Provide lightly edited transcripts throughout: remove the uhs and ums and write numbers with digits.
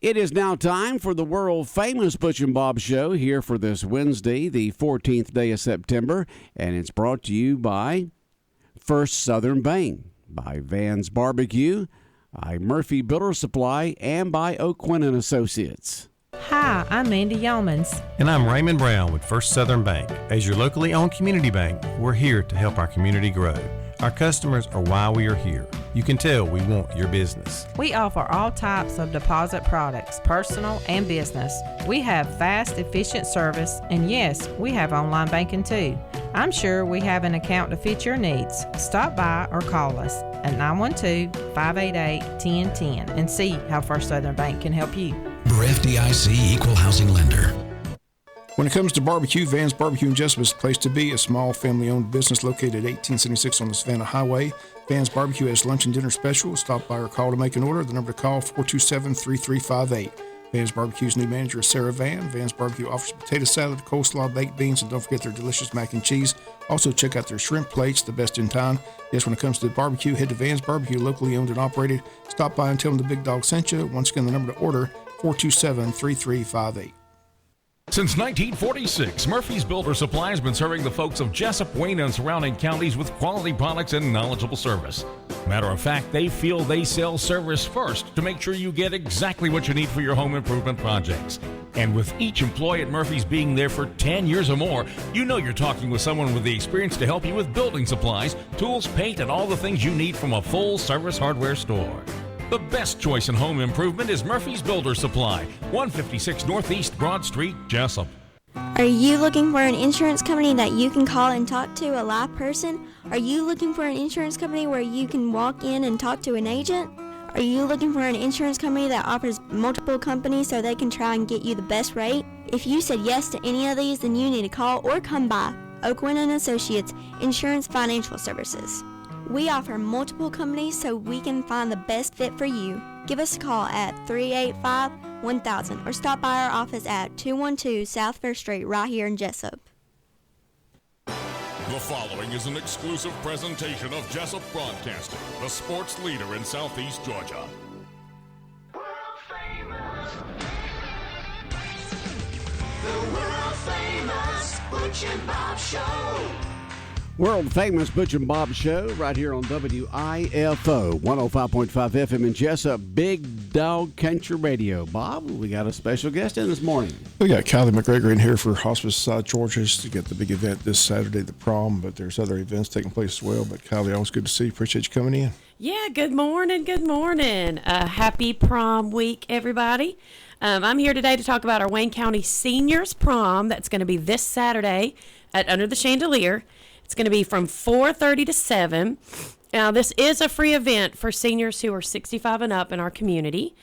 It is now time for the world-famous Butch and Bob Show here for this Wednesday, the 14th day of September, and it's brought to you by First Southern Bank, by Van's Barbecue, by Murphy Builder Supply, and by O'Quinn & Associates. Hi, I'm Mandy Yeomans. And I'm Raymond Brown with First Southern Bank. As your locally owned community bank, we're here to help our community grow. Our customers are why we are here. You can tell we want your business. We offer all types of deposit products, personal and business. We have fast, efficient service, and yes, we have online banking too. I'm sure we have an account to fit your needs. Stop by or call us at 912-588-1010 and see how First Southern Bank can help you. We're FDIC Equal Housing Lender. When it comes to barbecue, Van's Barbecue in Jessup is the place to be. A small family-owned business located at 1876 on the Savannah Highway. Van's Barbecue has lunch and dinner special. Stop by or call to make an order. The number to call, 427-3358. Van's Barbecue's new manager is Sarah Van. Van's Barbecue offers potato salad, coleslaw, baked beans, and don't forget their delicious mac and cheese. Also, check out their shrimp plates, the best in town. Yes, when it comes to barbecue, head to Van's Barbecue, locally owned and operated. Stop by and tell them the Big Dog sent you. Once again, the number to order, 427-3358. Since 1946, Murphy's Builder Supply has been serving the folks of Jessup, Wayne, and surrounding counties with quality products and knowledgeable service. Matter of fact, they feel they sell service first to make sure you get exactly what you need for your home improvement projects. And with each employee at Murphy's being there for 10 years or more, you know you're talking with someone with the experience to help you with building supplies, tools, paint, and all the things you need from a full-service hardware store. The best choice in home improvement is Murphy's Builder Supply, 156 Northeast Broad Street, Jessup. Are you looking for an insurance company that you can call and talk to a live person? Are you looking for an insurance company where you can walk in and talk to an agent? Are you looking for an insurance company that offers multiple companies so they can try and get you the best rate? If you said yes to any of these, then you need to call or come by O'Quinn & Associates Insurance Financial Services. We offer multiple companies so we can find the best fit for you. Give us a call at 385-1000 or stop by our office at 212 South Fair Street right here in Jessup. The following is an exclusive presentation of Jessup Broadcasting, the sports leader in Southeast Georgia. World famous. The world famous Butch and Bob Show. World-famous Butch and Bob Show right here on WIFO 105.5 FM in Jessup, Big Dog Country Radio. Bob, we got a special guest in this morning. We got Kylie McGregor in here for Hospice Georgia's to get the big event this Saturday, the Prom, but there's other events taking place as well. But Kylie, always good to see you. Appreciate you coming in. Yeah, good morning, good morning. Happy Prom week, everybody. I'm here today to talk about our Wayne County Seniors Prom that's going to be this Saturday at Under the Chandelier. It's going to be from 4:30 to 7. Now, this is a free event for seniors who are 65 and up in our community.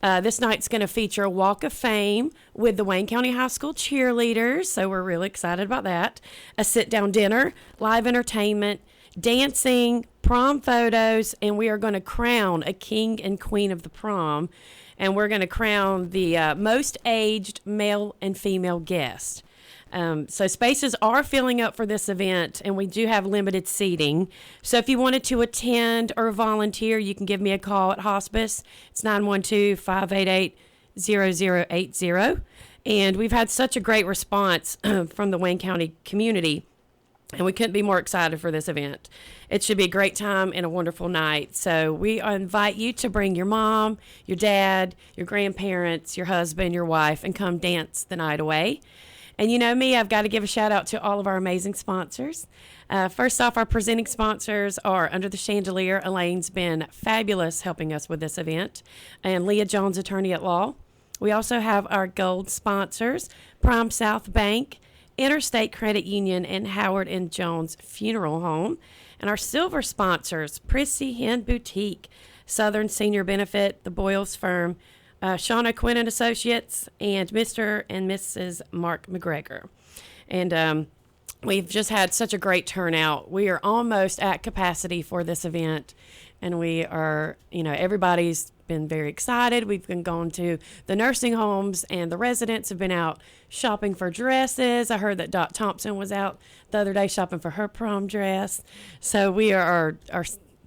This night's going to feature a Walk of Fame with the Wayne County High School cheerleaders, so we're really excited about that. A sit-down dinner, live entertainment, dancing, prom photos, and we are going to crown a king and queen of the prom, and we're going to crown the most aged male and female guest. So spaces are filling up for this event, and we do have limited seating. So if you wanted to attend or volunteer, you can give me a call at Hospice. It's 912-588-0080. And we've had such a great response from the Wayne County community, and we couldn't be more excited for this event. It should be a great time and a wonderful night. So we invite you to bring your mom, your dad, your grandparents, your husband, your wife, and come dance the night away. And you know me, I've got to give a shout out to all of our amazing sponsors. First off, our presenting sponsors are Under the Chandelier. Elaine's been fabulous helping us with this event. And Leah Jones, attorney at law. We also have our gold sponsors, Prom South Bank, Interstate Credit Union, and Howard and Jones Funeral Home. And our silver sponsors, Prissy Hen Boutique, Southern Senior Benefit, the Boyles Firm, Sean O'Quinn and Associates, and Mr. and Mrs. Mark McGregor. And we've just had such a great turnout. We are almost at capacity for this event, and we are, everybody's been very excited. We've been going to the nursing homes, and the residents have been out shopping for dresses. I heard that Dot Thompson was out the other day shopping for her prom dress. So we are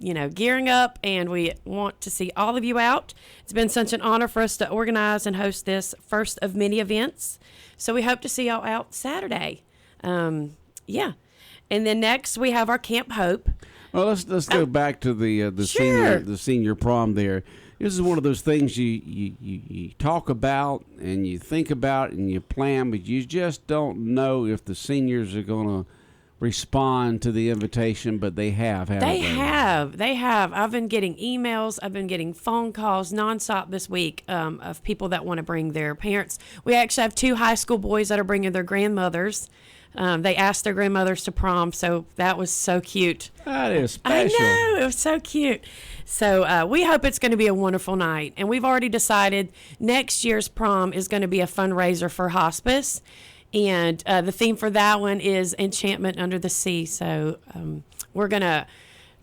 gearing up, and we want to see all of you out. It's been such an honor for us to organize and host this first of many events. So we hope to see y'all out Saturday. Yeah. And then next we have our Camp Hope. Well, let's go back to the Sure. senior prom there. This is one of those things you talk about and you think about and you plan, but you just don't know if the seniors are going to respond to the invitation, but they have, haven't they? They have. I've been getting emails. I've been getting phone calls nonstop this week of people that want to bring their parents. We actually have 2 high school boys that are bringing their grandmothers. They asked their grandmothers to prom, so that was so cute. That is special. I know. It was so cute. So we hope it's going to be a wonderful night. And we've already decided next year's prom is going to be a fundraiser for hospice. And the theme for that one is Enchantment Under the Sea. So we're going to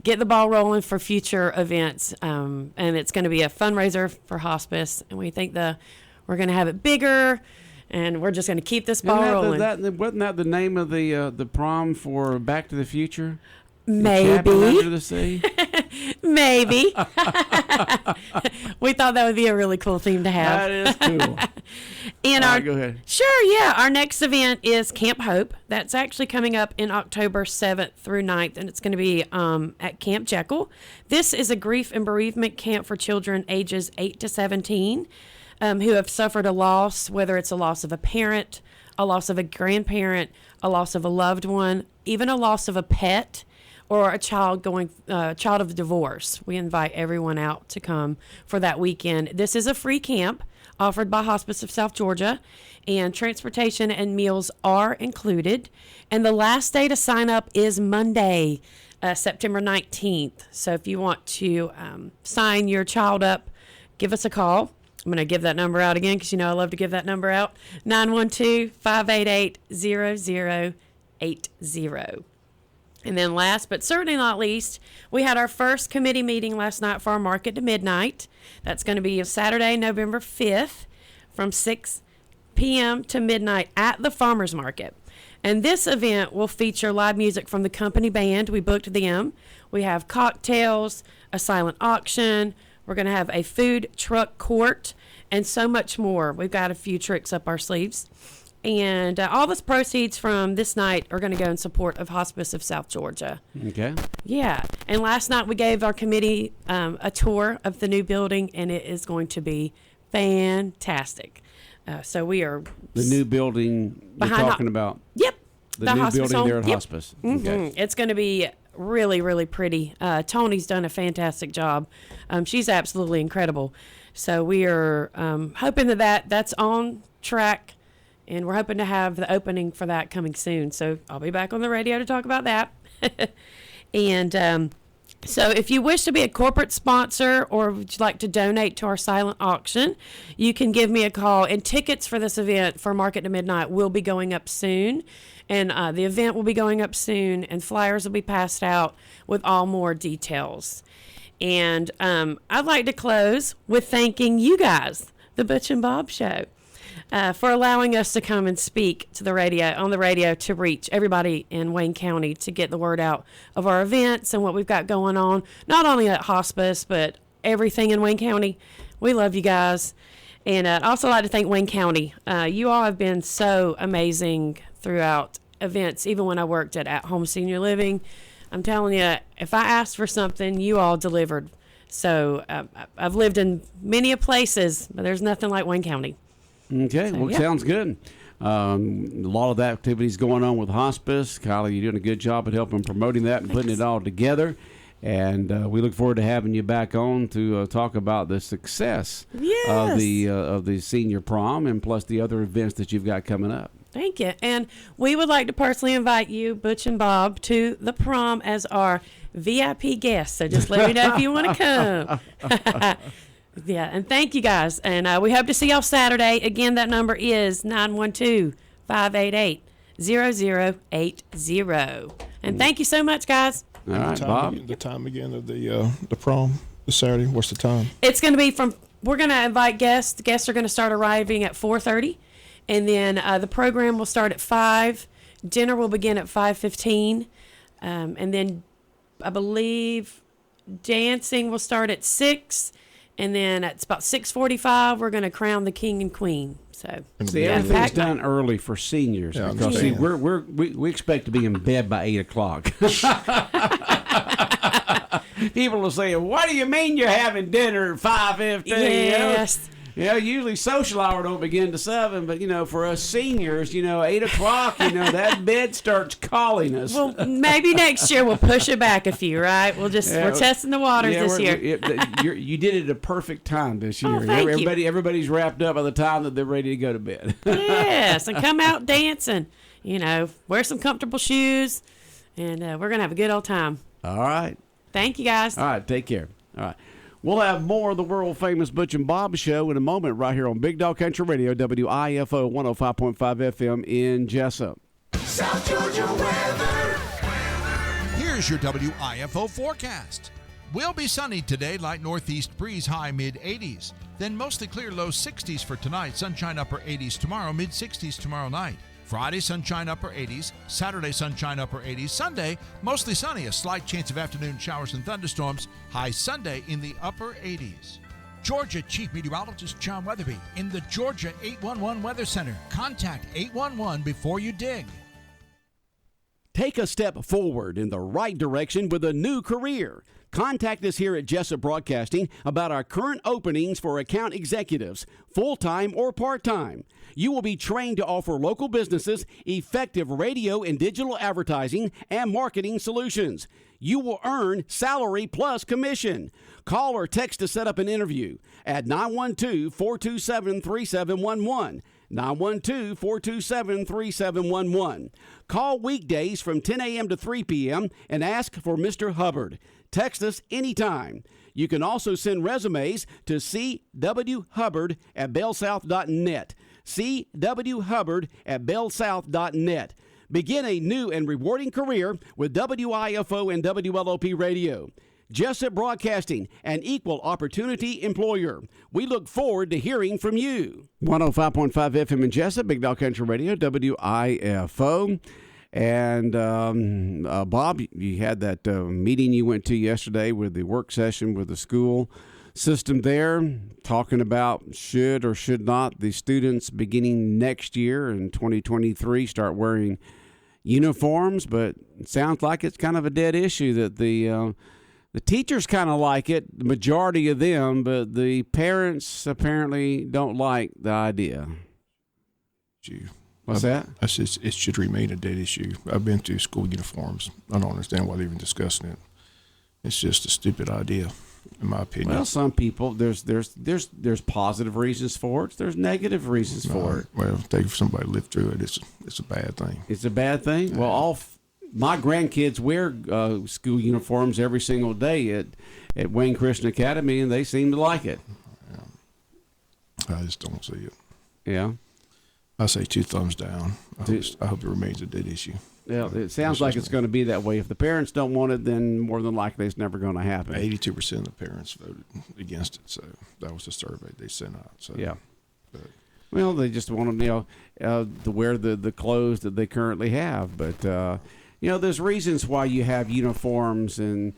get the ball rolling for future events. And it's going to be a fundraiser for hospice. And we think we're going to have it bigger. And we're just going to keep this ball rolling. Wasn't that the name of the prom for Back to the Future? Maybe. Under the Sea? Maybe. We thought that would be a really cool theme to have. That is cool. And go ahead. Sure, yeah. Our next event is Camp Hope. That's actually coming up in October 7th through 9th, and it's going to be at Camp Jekyll. This is a grief and bereavement camp for children ages 8 to 17 who have suffered a loss, whether it's a loss of a parent, a loss of a grandparent, a loss of a loved one, even a loss of a pet, or a child of divorce. We invite everyone out to come for that weekend. This is a free camp offered by Hospice of South Georgia, and transportation and meals are included. And the last day to sign up is Monday, September 19th. So if you want to sign your child up, give us a call. I'm going to give that number out again because I love to give that number out, 912-588-0080. And then last but certainly not least, we had our first committee meeting last night for our Market to Midnight. That's going to be Saturday, November 5th from 6 p.m. to midnight at the Farmers Market. And this event will feature live music from the company band. We booked them. We have cocktails, a silent auction. We're going to have a food truck court and so much more. We've got a few tricks up our sleeves. And all the proceeds from this night are going to go in support of Hospice of South Georgia. Okay. Yeah. And last night we gave our committee a tour of the new building, and it is going to be fantastic. So we are... The new building you're talking about? Yep. The new building home. there at Yep. Hospice. Mm-hmm. Okay. It's going to be really, really pretty. Tony's done a fantastic job. She's absolutely incredible. So we are hoping that's on track. And we're hoping to have the opening for that coming soon. So I'll be back on the radio to talk about that. And so if you wish to be a corporate sponsor or would you like to donate to our silent auction, you can give me a call. And tickets for this event for Market to Midnight will be going up soon. And the event will be going up soon. And flyers will be passed out with all more details. And I'd like to close with thanking you guys, the Butch and Bob Show. For allowing us to come and speak to the radio to reach everybody in Wayne County to get the word out of our events and what we've got going on, not only at Hospice, but everything in Wayne County. We love you guys. And I'd also like to thank Wayne County. You all have been so amazing throughout events, even when I worked at Home Senior Living. I'm telling you, if I asked for something, you all delivered. So I've lived in many places, but there's nothing like Wayne County. Okay, So, well, yeah. Sounds good. A lot of the activities going on with Hospice. Kylie, you're doing a good job at helping promoting that and putting it all together. And we look forward to having you back on to talk about the success of the senior prom and plus the other events that you've got coming up. Thank you. And we would like to personally invite you, Butch and Bob, to the prom as our VIP guests. So just let me know if you want to come. Yeah, and thank you guys. And we hope to see y'all Saturday. Again, that number is 912-588-0080. And thank you so much, guys. All right, Bob. The time again of the prom this Saturday. What's the time? It's going to be we're going to invite guests. The guests are going to start arriving at 4:30. And then the program will start at 5. Dinner will begin at 5:15. And then I believe dancing will start at 6, and then at about 6:45 we're going to crown the king and queen. So see, everything's done early for seniors because see, we expect to be in bed by 8 o'clock. People will say, "What do you mean you're having dinner at 5:15?" Yes. Usually social hour don't begin to 7, but for us seniors, 8 o'clock, that bed starts calling us. Well, maybe next year we'll push it back a few, right? We're testing the waters this year. You did it at a perfect time this year. Oh, thank you. Everybody's wrapped up by the time that they're ready to go to bed. Yes, and come out dancing. Wear some comfortable shoes, and we're gonna have a good old time. All right. Thank you, guys. All right, take care. All right. We'll have more of the world-famous Butch and Bob show in a moment right here on Big Dog Country Radio, WIFO 105.5 FM in Jessup. South Georgia weather. Here's your WIFO forecast. Will be sunny today, light northeast breeze, high mid-80s. Then mostly clear, low 60s for tonight, sunshine upper 80s tomorrow, mid-60s tomorrow night. Friday, sunshine upper 80s. Saturday, sunshine upper 80s. Sunday, mostly sunny. A slight chance of afternoon showers and thunderstorms. High Sunday in the upper 80s. Georgia Chief Meteorologist John Weatherby in the Georgia 811 Weather Center. Contact 811 before you dig. Take a step forward in the right direction with a new career. Contact us here at Jessup Broadcasting about our current openings for account executives, full-time or part-time. You will be trained to offer local businesses effective radio and digital advertising and marketing solutions. You will earn salary plus commission. Call or text to set up an interview at 912-427-3711. 912-427-3711. Call weekdays from 10 a.m. to 3 p.m. and ask for Mr. Hubbard. Text us anytime. You can also send resumes to cwhubbard@bellsouth.net. cwhubbard@bellsouth.net. Begin a new and rewarding career with WIFO and WLOP Radio. Jessup Broadcasting, an equal opportunity employer. We look forward to hearing from you. 105.5 FM in Jessup, Big Dog Country Radio, WIFO. And Bob, you had that meeting you went to yesterday with the work session with the school system there, talking about should or should not the students beginning next year in 2023 start wearing uniforms. But it sounds like it's kind of a dead issue that the teachers kind of like it, the majority of them, but the parents apparently don't like the idea. What's that? It should remain a dead issue. I've been through school uniforms. I don't understand why they're even discussing it. It's just a stupid idea, in my opinion. Well, some people there's positive reasons for it. There's negative reasons for it. Well, if somebody lived through it, it's a bad thing. It's a bad thing. Well, my grandkids wear school uniforms every single day at Wayne Christian Academy, and they seem to like it. Yeah. I just don't see it. Yeah. I say 2 thumbs down. I hope it remains a dead issue. Yeah, it sounds like it's going to be that way. If the parents don't want it, then more than likely it's never going to happen. 82% of the parents voted against it, so that was the survey they sent out. So, yeah. Well, they just want them, to wear the clothes that they currently have. But there's reasons why you have uniforms and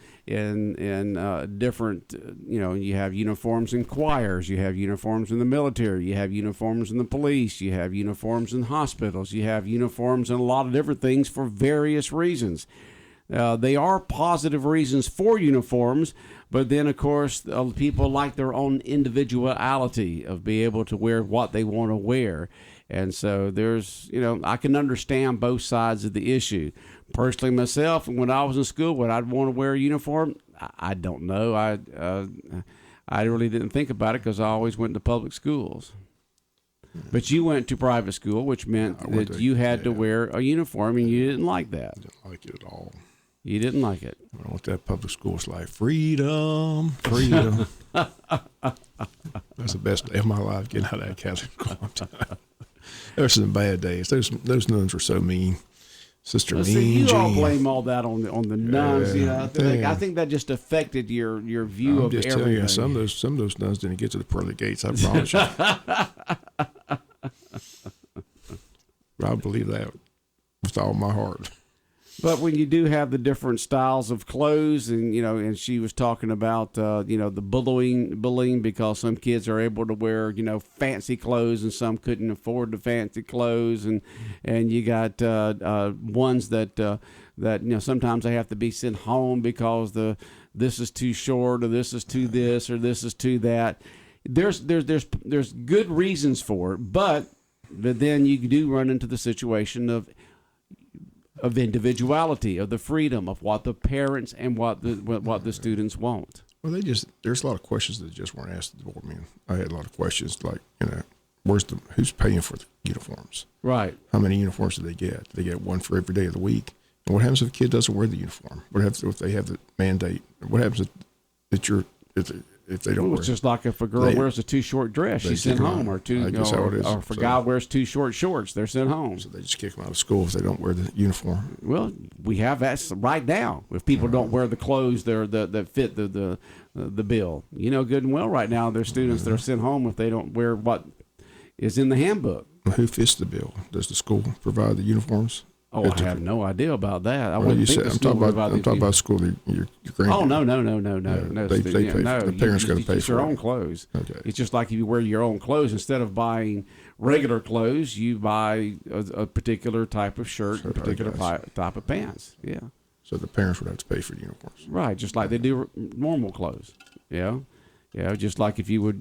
different. You have uniforms in choirs, you have uniforms in the military, you have uniforms in the police, you have uniforms in hospitals, you have uniforms in a lot of different things for various reasons. They are positive reasons for uniforms, but then, of course, people like their own individuality of being able to wear what they want to wear. And so there's, I can understand both sides of the issue. Personally, myself, when I was in school, would I want to wear a uniform? I don't know. I really didn't think about it because I always went to public schools. But you went to private school, which meant that you had to wear a uniform, and you didn't like that. I didn't like it at all. You didn't like it. When I went to that public school, it's like freedom, freedom. That's the best day of my life, getting out of that Catholic school. There's some bad days. Those nuns were so mean. Sister Mean see, you Jean. all blame all that on the nuns. I think that just affected your view of everything. I'm just telling you, some of those nuns didn't get to the pearly gates. I promise you. I believe that with all my heart. But when you do have the different styles of clothes, and and she was talking about the bullying because some kids are able to wear fancy clothes and some couldn't afford the fancy clothes, and you got ones that sometimes they have to be sent home because this is too short, or this is too this, or this is too that. There's good reasons for it, but then you do run into the situation of individuality, of the freedom of what the parents and what the students want. Well, there's a lot of questions that just weren't asked at the board meeting. I had a lot of questions like, who's paying for the uniforms? Right. How many uniforms do they get? Do they get one for every day of the week? And what happens if a kid doesn't wear the uniform? What happens if they have the mandate? What happens if they don't wear it? It's just like if a girl wears a too short dress, she's sent home, or if a guy wears too short shorts, they're sent home. So they just kick them out of school if they don't wear the uniform. Well, we have that right now. If people don't wear the clothes that fit the bill, good and well, right now there's students that are sent home if they don't wear what is in the handbook. Who fits the bill? Does the school provide the uniforms? Oh, I have no idea about that. I'm talking about school. Your grandparents. Oh, no. They pay. The parents got to pay for your own clothes. Okay. It's just like if you wear your own clothes, instead of buying regular clothes, you buy a particular type of shirt, a particular type of pants. Yeah. So the parents would have to pay for the uniforms. Right, just like they do normal clothes. Yeah. Yeah, just like if you would,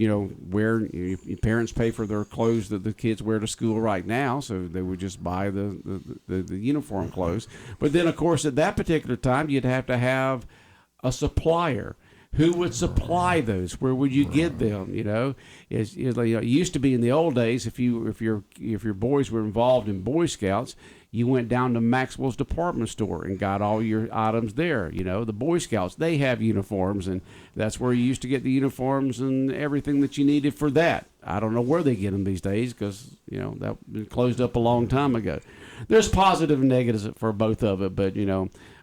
wear, your parents pay for their clothes that the kids wear to school right now, so they would just buy the uniform clothes. But then, of course, at that particular time, you'd have to have a supplier. Who would supply those? Where would you get them? It used to be in the old days, if your boys were involved in Boy Scouts, you went down to Maxwell's department store and got all your items there. The Boy Scouts, they have uniforms, and that's where you used to get the uniforms and everything that you needed for that. I don't know where they get them these days because, that closed up a long time ago. There's positive and negatives for both of it, but,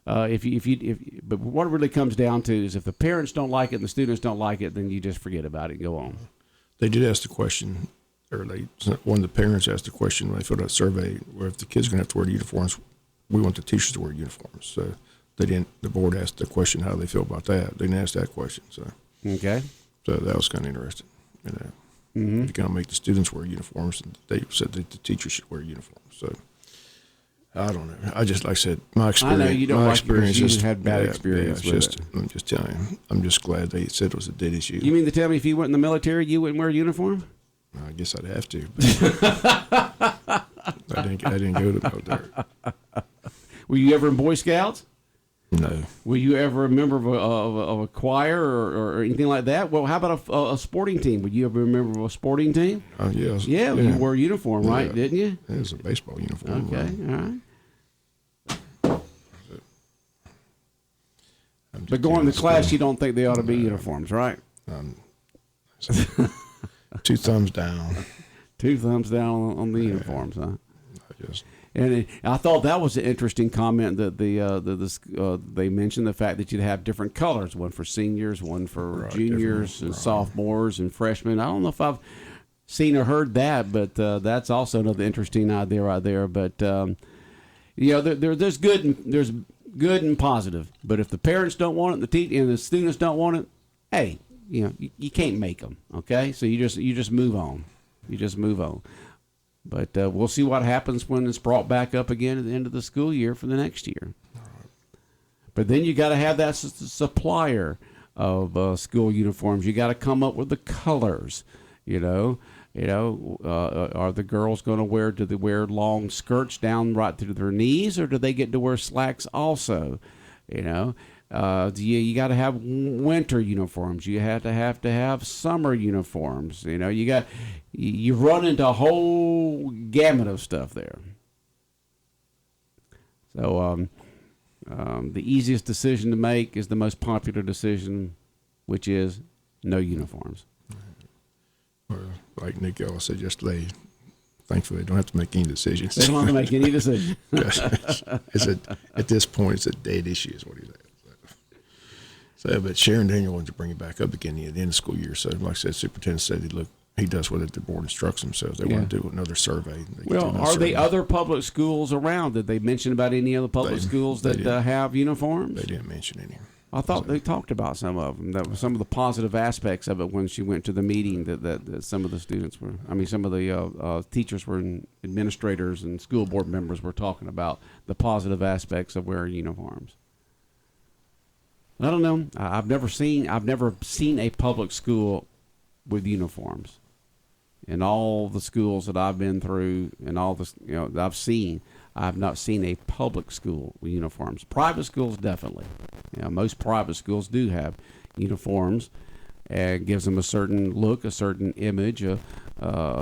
but what it really comes down to is if the parents don't like it and the students don't like it, then you just forget about it and go on. They did ask the question. One of the parents asked the question when they filled out a survey, where if the kids are going to have to wear uniforms, we want the teachers to wear uniforms. So the board asked the question how they feel about that. They didn't ask that question. So okay. So that was kind of interesting. You're going to make the students wear uniforms, and they said that the teachers should wear uniforms. So I don't know. I just, like I said, my experience. I know you don't like experience. You had bad experience with it. I'm just telling you. I'm just glad they said it was a dead issue. You mean to tell me if you went in the military, you wouldn't wear a uniform? I guess I'd have to. I didn't go to the military. Were you ever in Boy Scouts? No. Were you ever a member of a choir or anything like that? Well, how about a sporting team? Were you ever a member of a sporting team? Yes. Yeah, you wore a uniform, right? Didn't you? It was a baseball uniform. Okay, all right. But going to class, you don't think they ought to be uniforms, right? 2 thumbs down. 2 thumbs down on the uniforms, huh? I guess. And I thought that was an interesting comment that they mentioned the fact that you'd have different colors, one for seniors, one for juniors and sophomores and freshmen. I don't know if I've seen or heard that, but that's also another interesting idea right there. But there's good and positive. But if the parents don't want it, and the students don't want it, hey, you can't make them. Okay, so you just move on. You just move on. But we'll see what happens when it's brought back up again at the end of the school year for the next year. But then you got to have that supplier of school uniforms. You got to come up with the colors. Are the girls going to wear? Do they wear long skirts down right to their knees, or do they get to wear slacks also? You got to have winter uniforms. You have to have summer uniforms. You run into a whole gamut of stuff there. So the easiest decision to make is the most popular decision, which is no uniforms. Well, like Nick Ellis said yesterday, thankfully they don't have to make any decisions. They don't have to make any decisions. At this point, it's a dead issue, is what he said. So, but Sharon Daniel wanted to bring it back up again at the end of the school year. So, like I said, superintendent said he does what the board instructs him. So if they want to do another survey. Are there other public schools around? Did they mention about any other public schools that have uniforms? They didn't mention any. I thought they talked about some of them. That was some of the positive aspects of it when she went to the meeting. That some of the students were. I mean, some of the teachers were, and administrators and school board members were talking about the positive aspects of wearing uniforms. I don't know. I've never seen a public school with uniforms. In all the schools that I've been through, and all the that I've seen, I've not seen a public school with uniforms. Private schools definitely. Most private schools do have uniforms, and gives them a certain look, a certain image, a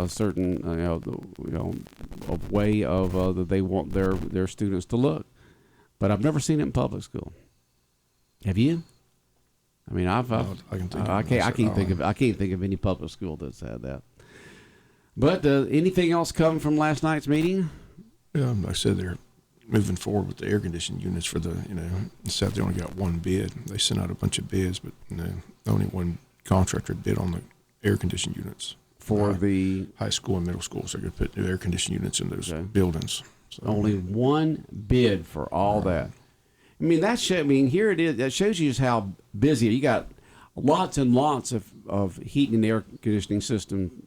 certain a way of that they want their students to look. But I've never seen it in public school. Have you? I mean, I can't think of any public school that's had that. But anything else come from last night's meeting? Yeah, like I said, they're moving forward with the air conditioning units for the, instead they only got one bid. They sent out a bunch of bids, but only one contractor bid on the air conditioning units. For the high school and middle school, so they're going to put new air conditioning units in those buildings. So, only one bid for all that. I mean, here it is. That shows you just how busy. You got lots and lots of heating and air conditioning system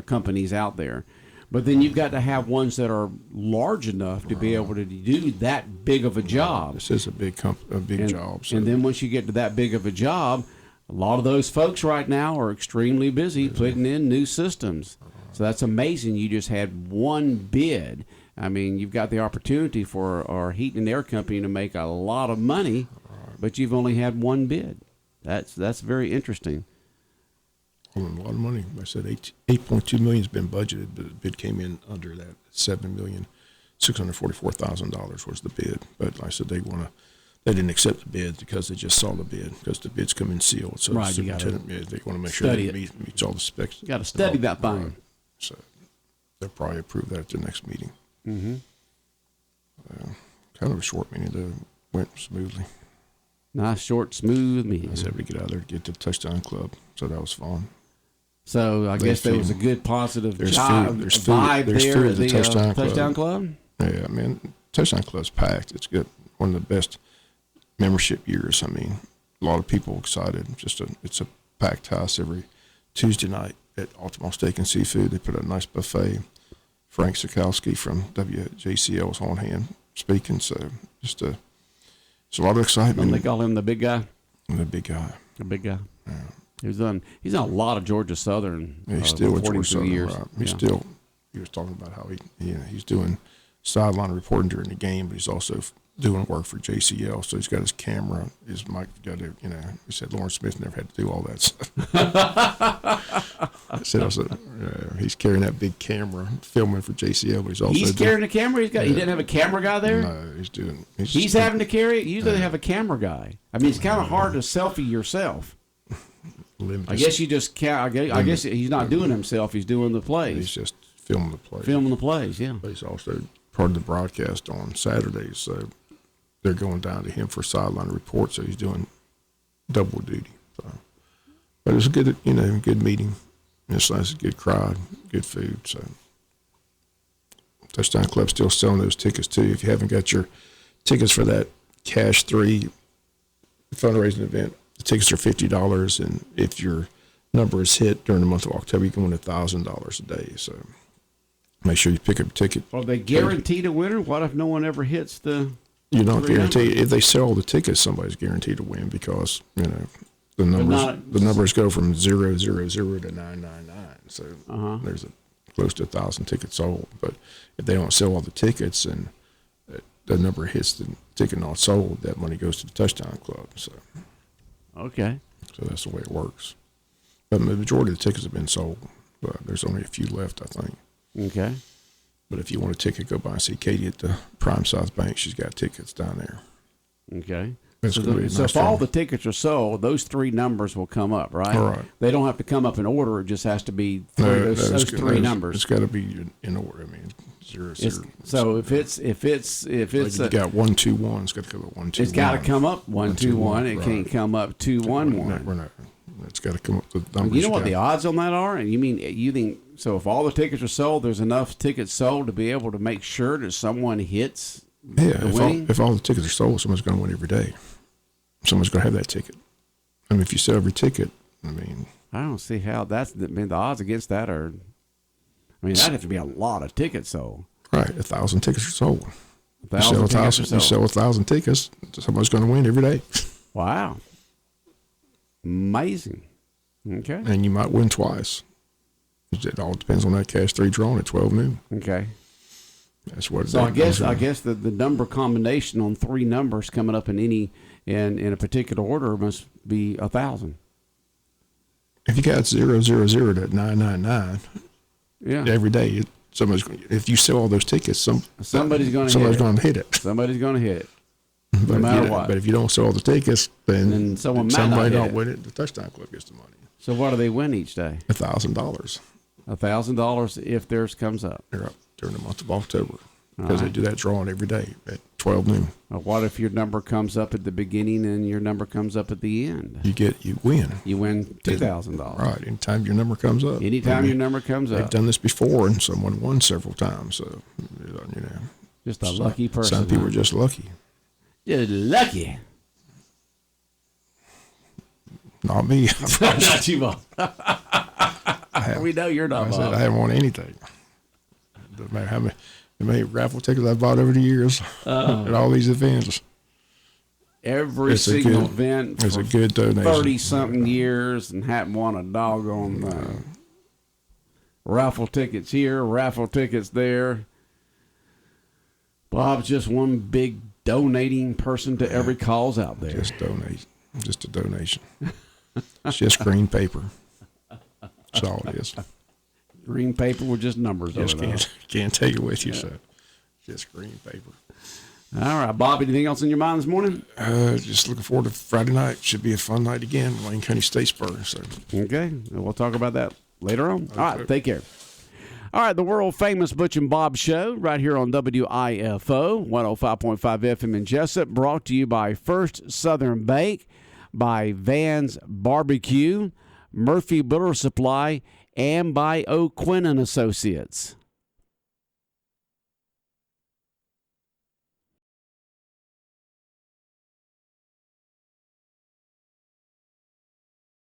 companies out there. But then you've got to have ones that are large enough to be able to do that big of a job. This is a big job. So. And then once you get to that big of a job, a lot of those folks right now are extremely busy putting in new systems. So that's amazing. You just had one bid. I mean, you've got the opportunity for our heat and air company to make a lot of money, but you've only had one bid. That's very interesting. A lot of money. I said $8.2 million has been budgeted, but the bid came in under that. $7,644,000 was the bid. But like I said, they didn't accept the bid because they just saw the bid because the bids come in sealed. So right, the superintendent, they want to make sure it meets all the specs. You got to study that thing. Right. So they'll probably approve that at the next meeting. Mm-hmm. Kind of a short meeting, though. Went smoothly. Nice, short, smooth meeting. I was able to get out there to get to the touchdown club, so that was fun. So I guess there was a good positive vibe there at the touchdown club. Yeah, man, touchdown club's packed. It's good. One of the best membership years. I mean, a lot of people excited. It's a packed house every Tuesday night at Altamont Steak and Seafood. They put a nice buffet. Frank Sikowski from WJCL was on hand speaking. So it's a lot of excitement. And they call him the big guy. The big guy. The big guy. Yeah. He's done a lot of Georgia Southern. Yeah, he's still with Georgia Southern. Years. Right. He was talking about how he's doing sideline reporting during the game, but he's also doing work for JCL. So he's got his camera, his mic. He said Lawrence Smith never had to do all that stuff. I said, he's carrying that big camera, filming for JCL, but he's carrying a camera. He didn't have a camera guy there. No, he's having to carry it. Usually they have a camera guy. I mean, it's kind of hard to selfie yourself. I guess you just can't. I guess he's not doing himself. He's doing the plays. He's just filming the plays. Filming the plays, yeah. But he's also part of the broadcast on Saturdays, so they're going down to him for sideline report. So he's doing double duty. So, but it was a good, good meeting. It's nice, a good crowd, good food. So Touchdown Club still selling those tickets too. If you haven't got your tickets for that Cash 3 fundraising event, the tickets are $50, and if your number is hit during the month of October, you can win $1,000 a day. So make sure you pick up a ticket. Are they guaranteed a winner? What if no one ever hits the? You're not guaranteed. If they sell the tickets, somebody's guaranteed to win because the numbers go from 000 to 999. So there's close to 1,000 tickets sold. But if they don't sell all the tickets and the number hits the ticket not sold, that money goes to the Touchdown Club. So. Okay. So that's the way it works. But the majority of the tickets have been sold. But there's only a few left, I think. Okay. But if you want a ticket, go by and see Katie at the Prime South Bank. She's got tickets down there. Okay. So if all the tickets are sold, those three numbers will come up, right? All right. They don't have to come up in order. It just has to be those three numbers. It's got to be in order. I mean, 0, 0. So if it's you got 1, 2, 1, it's got to come up 1, 2. It's got to come up 1, 2, 1. It can't come up 2, 1, 1. We're not It's got to come up with numbers. You know what the odds on that are? And you think so? If all the tickets are sold, there's enough tickets sold to be able to make sure that someone hits. If all the tickets are sold, someone's going to win every day. Someone's going to have that ticket. I mean, if you sell every ticket, I don't see how that's. The odds against that are. That'd have to be a lot of tickets sold. Right, 1,000 tickets are sold. You You sell 1,000 tickets, someone's going to win every day. Wow. Amazing. Okay. And you might win twice. It all depends on that cash 3 drawing at 12 noon. Okay. That's what. So I guess the number combination on 3 numbers coming up in a particular order must be 1,000. If you got 000 to 999, every day if you sell all those tickets, somebody's going to hit it. Somebody's going to hit it. No matter what. But if you don't sell all the tickets, then somebody don't win it. The touchdown club gets the money. So what do they win each day? $1,000. $1,000 if theirs comes up. They're up during the month of October because they do that drawing every day at 12 noon. What if your number comes up at the beginning and your number comes up at the end? You win. You win $2,000. Right. Anytime your number comes up. Your number comes up. They've done this before, and someone won several times. So just a lucky person. Some people are just lucky. Just lucky. Not me. Not you, Bob. We know you're not, Bob. I haven't won anything. No matter how many raffle tickets I've bought over the years at all these events. Every single event. It's a good donation. 30-something years and haven't won a doggone raffle tickets here, raffle tickets there. Bob's just one big donating person to every cause out there. Just donate. Just a donation. It's just green paper. That's all it is. Green paper with just numbers on it. Can't take it with you, so just green paper. All right, Bob, anything else in your mind this morning? Just looking forward to Friday night. Should be a fun night again, Wayne County State Spurs. So. Okay, we'll talk about that later on. Okay. All right, take care. All right, the world-famous Butch and Bob Show right here on WIFO, 105.5 FM in Jessup, brought to you by First Southern Bank, by Van's Barbecue, Murphy Builder Supply, and by O'Quinn & Associates.